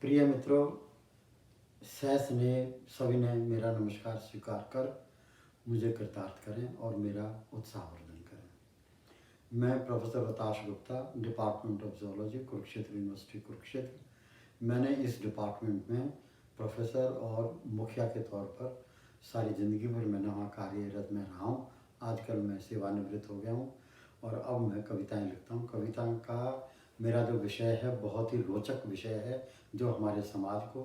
प्रिय मित्रों, सहस ने सभी ने मेरा नमस्कार स्वीकार कर मुझे कृतार्थ करें और मेरा उत्साहवर्धन करें। मैं professor Ratash Gupta, department of zoology, Kurukshetra university Kurukshetra. मैंने इस डिपार्टमेंट में प्रोफेसर और मुखिया के तौर पर सारी ज़िंदगी भर मैंने वहाँ कार्यरत में रहा हूँ। आजकल मैं सेवानिवृत्त हो गया हूँ और अब मैं कविताएं लिखता हूँ। कविता का मेरा जो विषय है बहुत ही रोचक विषय है, जो हमारे समाज को,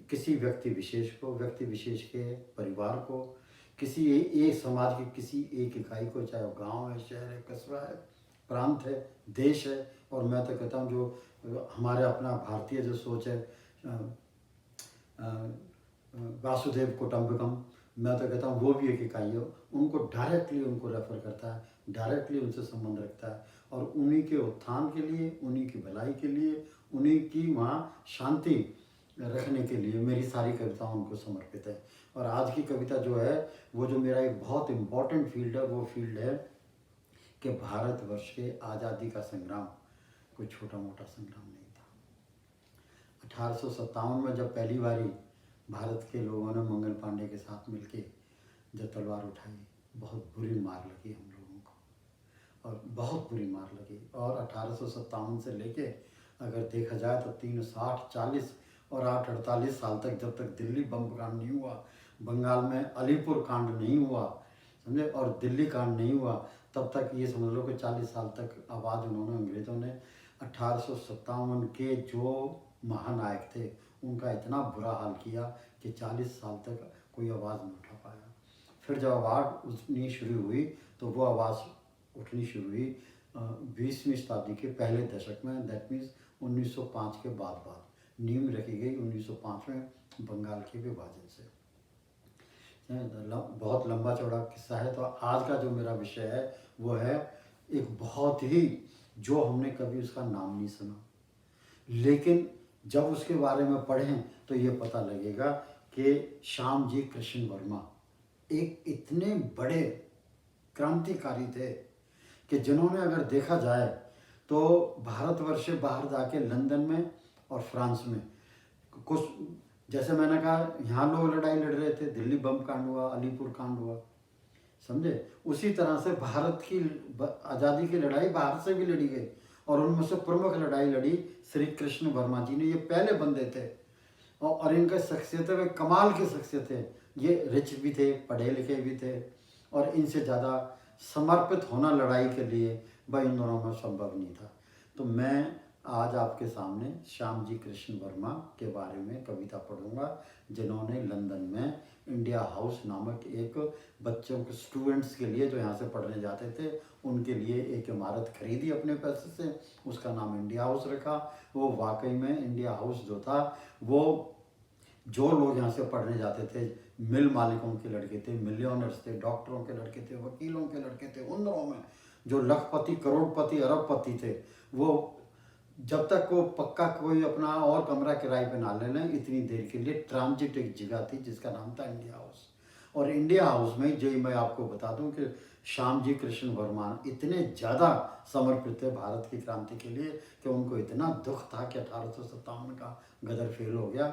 किसी व्यक्ति विशेष के परिवार को, किसी एक समाज के किसी एक इकाई को, चाहे वो गांव है, शहर है, कस्बा है, प्रांत है, देश है, और मैं तो कहता हूँ जो हमारे अपना भारतीय जो सोच है, वासुदेव कुटुंबकम, मैं तो कहता हूँ वो भी एक इकाई हो, उनको डायरेक्टली उनको रेफर करता है, डायरेक्टली उनसे संबंध रखता है और उन्हीं के उत्थान के लिए, उन्हीं की भलाई के लिए, उन्हीं की वहाँ शांति रखने के लिए मेरी सारी कविताएं उनको समर्पित है। और आज की कविता जो है वो जो मेरा एक बहुत इम्पॉर्टेंट फील्ड है, वो फील्ड है कि भारतवर्ष के आज़ादी का संग्राम कोई छोटा मोटा संग्राम नहीं था। 1857 में जब पहली बारी भारत के लोगों ने मंगल पांडे के साथ मिलके जब तलवार उठाई, बहुत बुरी मार लगी हम लोगों को, और बहुत बुरी मार लगी। और 1857 से लेके अगर देखा जाए तो 360, 40 और 48 साल तक, जब तक दिल्ली बम कांड नहीं हुआ, बंगाल में अलीपुर कांड नहीं हुआ, समझे, और दिल्ली कांड नहीं हुआ, तब तक ये समझ लो कि 40 साल तक आवाज़ उन्होंने, अंग्रेज़ों ने 1857 के जो महानायक थे उनका इतना बुरा हाल किया कि 40 साल तक कोई आवाज़ नहीं उठा पाया। फिर जब आवाज़ उठनी शुरू हुई तो वो आवाज़ उठनी शुरू हुई 20वीं शताब्दी के पहले दशक में, दैट मीन्स 1905 के बाद नींव रखी गई 1905 में बंगाल के विभाजन से। बहुत लंबा चौड़ा किस्सा है। तो आज का जो मेरा विषय है वो है एक बहुत ही, जो हमने कभी उसका नाम नहीं सुना, लेकिन जब उसके बारे में पढ़ें तो ये पता लगेगा कि श्याम जी कृष्ण वर्मा एक इतने बड़े क्रांतिकारी थे कि जिन्होंने, अगर देखा जाए तो भारतवर्ष से बाहर जाके लंदन में और फ्रांस में कुछ, जैसे मैंने कहा यहाँ लोग लड़ाई लड़ रहे थे, दिल्ली बम कांड हुआ, अलीपुर कांड हुआ, समझे, उसी तरह से भारत की आज़ादी की लड़ाई बाहर से भी लड़ी गई और उनमें से प्रमुख लड़ाई लड़ी श्री कृष्ण वर्मा जी ने। ये पहले बंदे थे और इनका शख्सियत वे कमाल की शख्सियत थे। ये रिच भी थे, पढ़े लिखे भी थे, और इनसे ज़्यादा समर्पित होना लड़ाई के लिए भाई इन दोनों में संभव नहीं था। तो मैं आज आपके सामने श्याम जी कृष्ण वर्मा के बारे में कविता पढ़ूंगा, जिन्होंने लंदन में इंडिया हाउस नामक एक बच्चों के, स्टूडेंट्स के लिए जो यहाँ से पढ़ने जाते थे, उनके लिए एक इमारत खरीदी अपने पैसे से, उसका नाम इंडिया हाउस रखा। वो वाकई में इंडिया हाउस जो था, वो जो लोग यहाँ से पढ़ने जाते थे, मिल मालिकों के लड़के थे, मिलियनर्स थे, डॉक्टरों के लड़के थे, वकीलों के लड़के थे, उन दिनों में जो लखपति, करोड़पति, अरबपति थे, वो जब तक वो पक्का कोई अपना और कमरा किराए पे ना ले लें, इतनी देर के लिए ट्रांजिट एक जगह थी जिसका नाम था इंडिया हाउस। और इंडिया हाउस में जो मैं आपको बता दूं कि श्याम जी कृष्ण वर्मा इतने ज़्यादा समर्पित थे भारत की क्रांति के लिए कि उनको इतना दुख था कि 1857 का गदर फेल हो गया।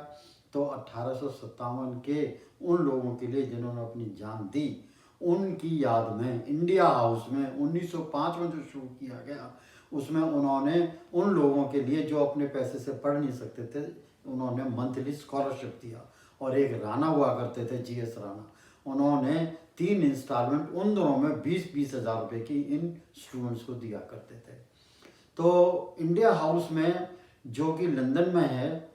तो 1857 के उन लोगों के लिए जिन्होंने अपनी जान दी, उनकी याद में इंडिया हाउस में 1905 में जो शुरू किया गया, उसमें उन्होंने उन लोगों के लिए जो अपने पैसे से पढ़ नहीं सकते थे, उन्होंने मंथली स्कॉलरशिप दिया। और एक राणा हुआ करते थे, जीएस राणा, उन्होंने 3 इंस्टॉलमेंट उन दोनों में 20-20 हज़ार रुपये की इन स्टूडेंट्स को दिया करते थे। तो इंडिया हाउस में जो कि लंदन में है,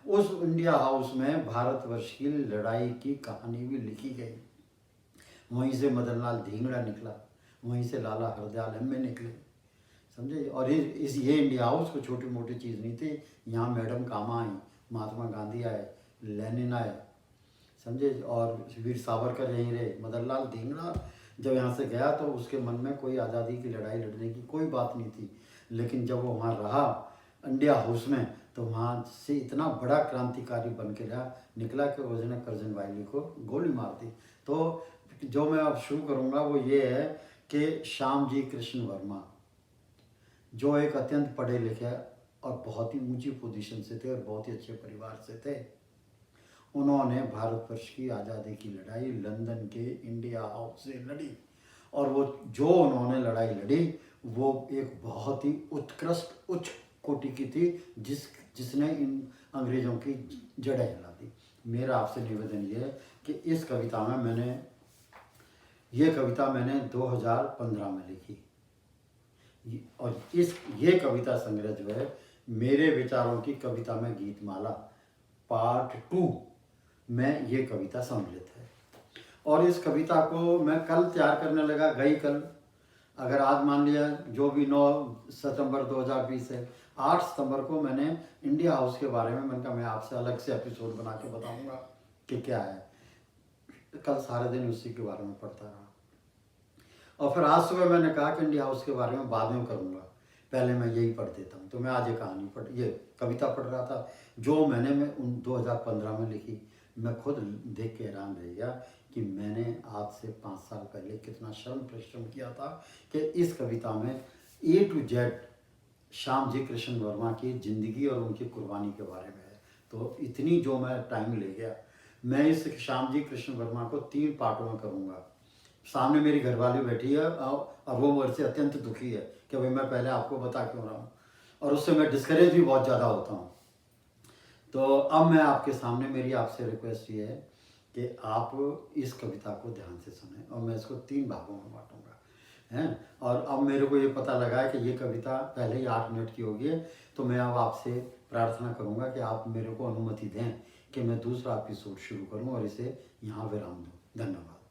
उस इंडिया हाउस में भारतवर्ष की लड़ाई की कहानी भी लिखी गई। वहीं से मदन लाल धींगड़ा निकला, वहीं से लाला हरदयाल एम ए निकले, समझे। और ये इंडिया हाउस को छोटी मोटी चीज़ नहीं थी। यहाँ मैडम कामा आई, महात्मा गांधी आए, लेनिन आए, समझे, और वीर सावरकर यहीं रहे। मदन लाल धींगड़ा जब यहाँ से गया तो उसके मन में कोई आज़ादी की लड़ाई लड़ने की कोई बात नहीं थी, लेकिन जब वो वहाँ रहा इंडिया हाउस में, तो वहाँ से इतना बड़ा क्रांतिकारी बन के निकला कि उसने करजन वायली को गोली मार दी। तो जो मैं अब शुरू करूँगा वो ये है कि श्याम जी कृष्ण वर्मा, जो एक अत्यंत पढ़े लिखे और बहुत ही ऊंची पोजीशन से थे और बहुत ही अच्छे परिवार से थे। उन्होंने भारतवर्ष की आज़ादी की लड़ाई लंदन के इंडिया हाउस से लड़ी, और वो जो उन्होंने लड़ाई लड़ी वो एक बहुत ही उत्कृष्ट उच्च कोटि की थी, जिसने इन अंग्रेज़ों की जड़ें हिला दी। मेरा आपसे निवेदन ये है कि इस कविता में ये कविता मैंने 2015 में लिखी, और ये कविता संग्रह जो है मेरे विचारों की कविता में गीतमाला पार्ट 2 में ये कविता सम्मिलित है। और इस कविता को मैं कल तैयार करने लगा, गई कल, अगर आज मान लिया जो भी 9 सितंबर 2020 है, 8 सितंबर को मैंने इंडिया हाउस के बारे में मैंने कहा मैं आपसे अलग से एपिसोड बना के बताऊंगा कि क्या है। कल सारे दिन उसी के बारे में पढ़ता रहा, और फिर आज सुबह मैंने कहा कि इंडिया हाउस के बारे में बाद में करूँगा, पहले मैं यही पढ़ देता हूँ। तो मैं आज ये कविता पढ़ रहा था जो मैंने 2015 में लिखी। मैं खुद देख के हैरान रह गया कि मैंने आज से 5 साल पहले कितना श्रम परिश्रम किया था कि इस कविता में A to Z Shyam ji Krishna Verma की ज़िंदगी और उनकी कुर्बानी के बारे में है। तो इतनी जो मैं टाइम ले गया, मैं इस श्याम जी कृष्ण वर्मा को 3 पार्टों में करूँगा। सामने मेरी घरवाली बैठी है और वो मेरे से अत्यंत दुखी है कि भाई मैं पहले आपको बता क्यों रहा हूँ, और उससे मैं डिस्करेज भी बहुत ज़्यादा होता हूँ। तो अब मैं आपके सामने, मेरी आपसे रिक्वेस्ट ये है कि आप इस कविता को ध्यान से सुनें, और मैं इसको 3 भागों में बांटूंगा हैं। और अब मेरे को ये पता लगा है कि ये कविता पहले ही 8 मिनट की होगी है, तो मैं अब आपसे प्रार्थना करूँगा कि आप मेरे को अनुमति दें कि मैं दूसरा एपिसोड शुरू करूँ और इसे यहाँ विराम दूँ। धन्यवाद।